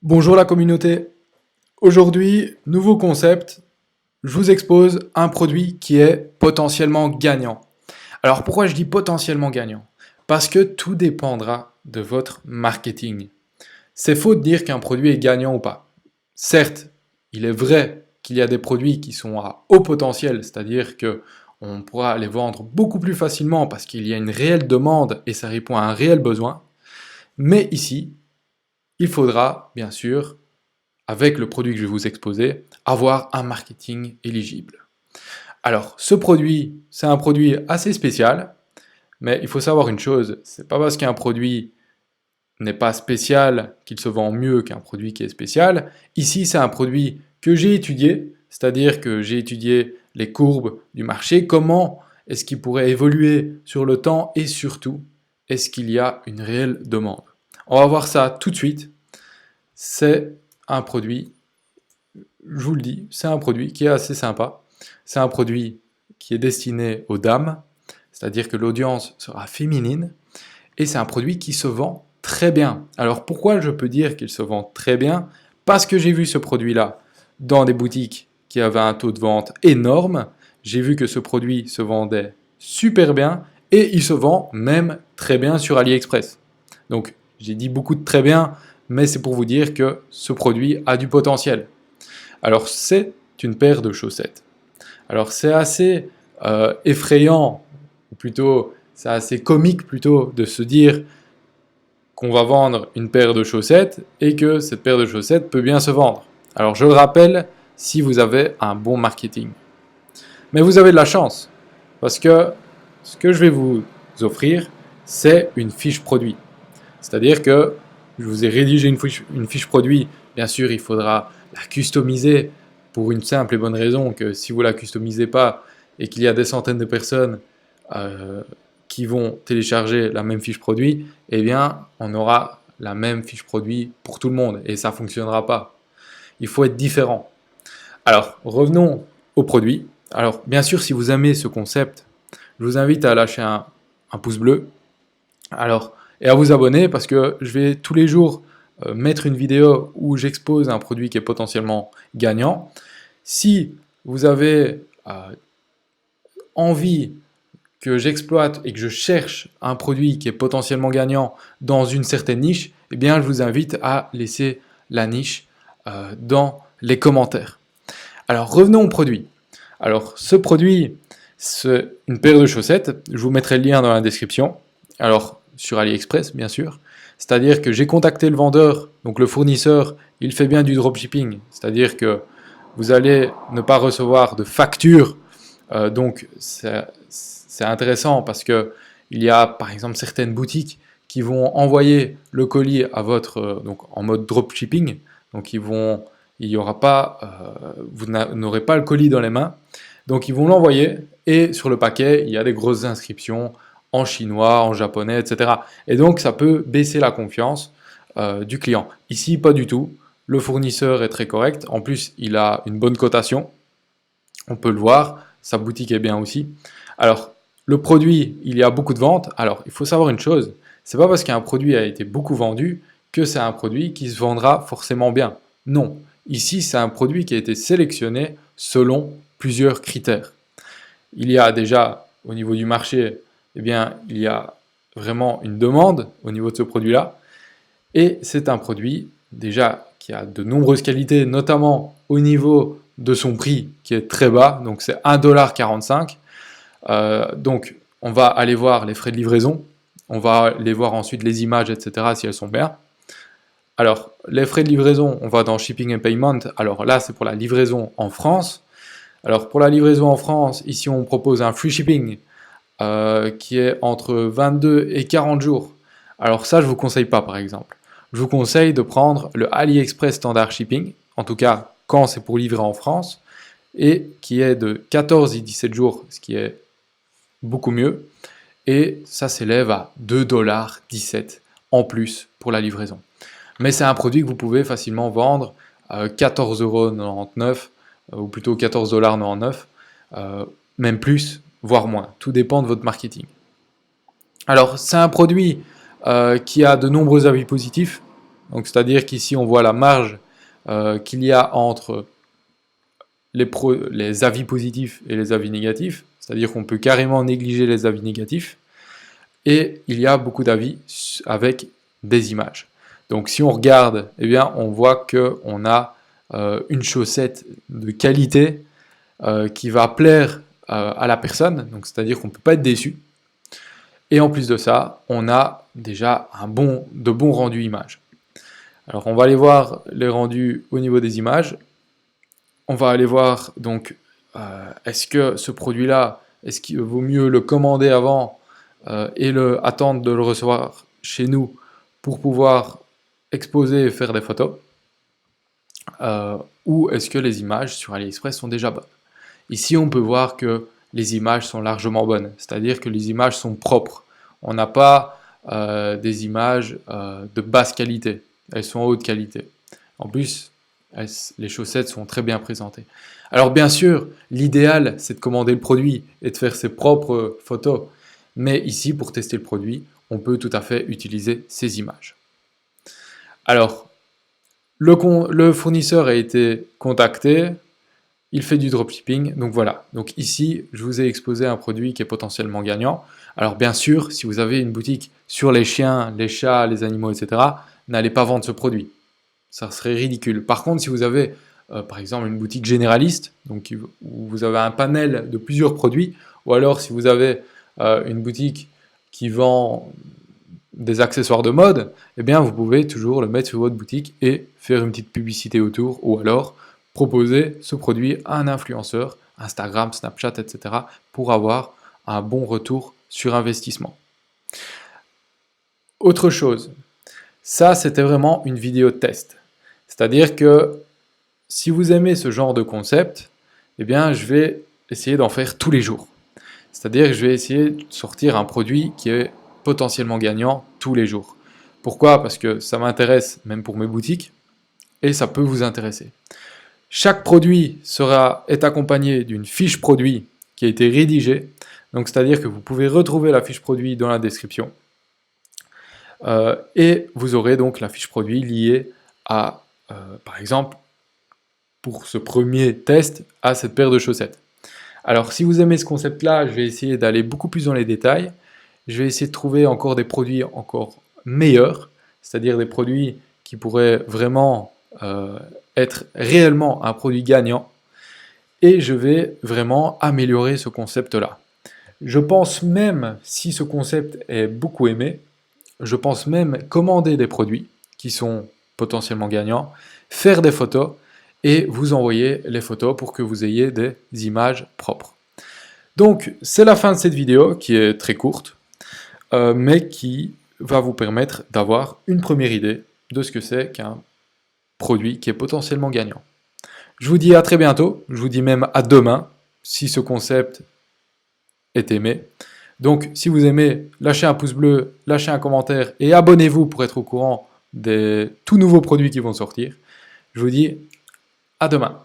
Bonjour la communauté. Aujourd'hui, nouveau concept. Je vous expose un produit qui est potentiellement gagnant. Alors pourquoi je dis potentiellement gagnant? Parce que tout dépendra de votre marketing. C'est faux de dire qu'un produit est gagnant ou pas. Certes, il est vrai qu'il y a des produits qui sont à haut potentiel, c'est-à-dire que on pourra les vendre beaucoup plus facilement parce qu'il y a une réelle demande et ça répond à un réel besoin. Mais ici, il faudra bien sûr avec le produit que je vais vous exposer, avoir un marketing éligible. Alors, ce produit, c'est un produit assez spécial, mais il faut savoir une chose, c'est pas parce qu'un produit n'est pas spécial qu'il se vend mieux qu'un produit qui est spécial. Ici, c'est un produit que j'ai étudié, c'est-à-dire que j'ai étudié les courbes du marché, comment est-ce qu'il pourrait évoluer sur le temps et surtout, est-ce qu'il y a une réelle demande. On va voir ça tout de suite. C'est un produit, je vous le dis, c'est un produit qui est assez sympa. C'est un produit qui est destiné aux dames, c'est-à-dire que l'audience sera féminine, et c'est un produit qui se vend très bien. Alors pourquoi je peux dire qu'il se vend très bien? Parce que j'ai vu ce produit-là dans des boutiques qui avaient un taux de vente énorme. J'ai vu que ce produit se vendait super bien et il se vend même très bien sur AliExpress. Donc j'ai dit beaucoup de très bien, mais c'est pour vous dire que ce produit a du potentiel. Alors c'est une paire de chaussettes. Alors c'est assez effrayant, ou plutôt c'est assez comique plutôt de se dire qu'on va vendre une paire de chaussettes et que cette paire de chaussettes peut bien se vendre. Alors je le rappelle, si vous avez un bon marketing. Mais vous avez de la chance, parce que ce que je vais vous offrir, c'est une fiche produit. C'est-à-dire que je vous ai rédigé une fiche produit. Bien sûr, il faudra la customiser pour une simple et bonne raison que si vous ne la customisez pas et qu'il y a des centaines de personnes euh, qui vont télécharger la même fiche produit, eh bien, on aura la même fiche produit pour tout le monde et ça ne fonctionnera pas. Il faut être différent. Alors, revenons au produit. Alors, bien sûr, si vous aimez ce concept, je vous invite à lâcher un pouce bleu. Alors, et à vous abonner parce que je vais tous les jours mettre une vidéo où j'expose un produit qui est potentiellement gagnant. Si vous avez envie que j'exploite et que je cherche un produit qui est potentiellement gagnant dans une certaine niche, eh bien je vous invite à laisser la niche dans les commentaires. Alors revenons au produit. Alors ce produit, c'est une paire de chaussettes. Je vous mettrai le lien dans la description. Alors sur AliExpress bien sûr. C'est-à-dire que j'ai contacté le vendeur, donc le fournisseur, il fait bien du dropshipping. C'est-à-dire que vous allez ne pas recevoir de facture. Donc c'est intéressant parce que il y a par exemple certaines boutiques qui vont envoyer le colis à votre donc en mode dropshipping. Donc il y aura pas, vous n'aurez pas le colis dans les mains. Donc ils vont l'envoyer et sur le paquet il y a des grosses inscriptions en chinois, en japonais, etc. Et donc ça peut baisser la confiance du client. Ici pas du tout. Le fournisseur est très correct. En plus il a une bonne cotation. On peut le voir. Sa boutique est bien aussi. Alors le produit, il y a beaucoup de ventes. Alors il faut savoir une chose. C'est pas parce qu'un produit a été beaucoup vendu que c'est un produit qui se vendra forcément bien. Non. Ici, c'est un produit qui a été sélectionné selon plusieurs critères. Il y a déjà, au niveau du marché, eh bien, il y a vraiment une demande au niveau de ce produit-là. Et c'est un produit déjà qui a de nombreuses qualités, notamment au niveau de son prix qui est très bas, donc c'est 1,45 $. Donc on va aller voir les frais de livraison, on va aller voir ensuite les images, etc. si elles sont bien. Alors, les frais de livraison, on va dans Shipping and Payment. Alors là, c'est pour la livraison en France. Alors pour la livraison en France, ici on propose un free shipping qui est entre 22 et 40 jours. Alors ça, je ne vous conseille pas par exemple. Je vous conseille de prendre le AliExpress Standard Shipping, en tout cas quand c'est pour livrer en France, et qui est de 14 et 17 jours, ce qui est beaucoup mieux. Et ça s'élève à 2,17 $ en plus pour la livraison. Mais c'est un produit que vous pouvez facilement vendre à 14,99 €, ou plutôt 14,99 $, même plus, voire moins. Tout dépend de votre marketing. Alors, c'est un produit qui a de nombreux avis positifs. Donc c'est-à-dire qu'ici on voit la marge qu'il y a entre les avis positifs et les avis négatifs, c'est-à-dire qu'on peut carrément négliger les avis négatifs, et il y a beaucoup d'avis avec des images. Donc si on regarde, eh bien, on voit qu'on a une chaussette de qualité qui va plaire à la personne, donc c'est-à-dire qu'on ne peut pas être déçu. Et en plus de ça, on a déjà de bons rendus images. Alors on va aller voir les rendus au niveau des images. On va aller voir donc est-ce que ce produit-là, est-ce qu'il vaut mieux le commander avant et attendre de le recevoir chez nous pour pouvoir exposer et faire des photos, ou est-ce que les images sur AliExpress sont déjà bonnes. Ici on peut voir que les images sont largement bonnes, c'est-à-dire que les images sont propres. On n'a pas des images de basse qualité, elles sont en haute qualité. En plus, les chaussettes sont très bien présentées. Alors bien sûr, l'idéal c'est de commander le produit et de faire ses propres photos, mais ici pour tester le produit, on peut tout à fait utiliser ces images. Alors, le fournisseur a été contacté, il fait du dropshipping, donc voilà. Donc ici, je vous ai exposé un produit qui est potentiellement gagnant. Alors bien sûr, si vous avez une boutique sur les chiens, les chats, les animaux, etc., n'allez pas vendre ce produit. Ça serait ridicule. Par contre, si vous avez, par exemple, une boutique généraliste, donc où vous avez un panel de plusieurs produits, ou alors si vous avez une boutique qui vend des accessoires de mode, eh bien vous pouvez toujours le mettre sur votre boutique et faire une petite publicité autour, ou alors proposer ce produit à un influenceur, Instagram, Snapchat, etc., pour avoir un bon retour sur investissement. Autre chose, ça c'était vraiment une vidéo test. C'est-à-dire que si vous aimez ce genre de concept, eh bien je vais essayer d'en faire tous les jours. C'est-à-dire que je vais essayer de sortir un produit qui est potentiellement gagnant tous les jours. Pourquoi? Parce que ça m'intéresse même pour mes boutiques et ça peut vous intéresser. Chaque produit est accompagné d'une fiche produit qui a été rédigée. Donc c'est-à-dire que vous pouvez retrouver la fiche produit dans la description. Et vous aurez donc la fiche produit liée à, par exemple, pour ce premier test, à cette paire de chaussettes. Alors si vous aimez ce concept-là, je vais essayer d'aller beaucoup plus dans les détails. Je vais essayer de trouver encore des produits encore meilleurs, c'est-à-dire des produits qui pourraient vraiment être réellement un produit gagnant. Et je vais vraiment améliorer ce concept-là. Je pense même, si ce concept est beaucoup aimé, je pense même commander des produits qui sont potentiellement gagnants, faire des photos et vous envoyer les photos pour que vous ayez des images propres. Donc c'est la fin de cette vidéo qui est très courte, mais qui va vous permettre d'avoir une première idée de ce que c'est qu'un produit qui est potentiellement gagnant. Je vous dis à très bientôt, je vous dis même à demain, si ce concept est aimé. Donc si vous aimez, lâchez un pouce bleu, lâchez un commentaire et abonnez-vous pour être au courant des tout nouveaux produits qui vont sortir. Je vous dis à demain.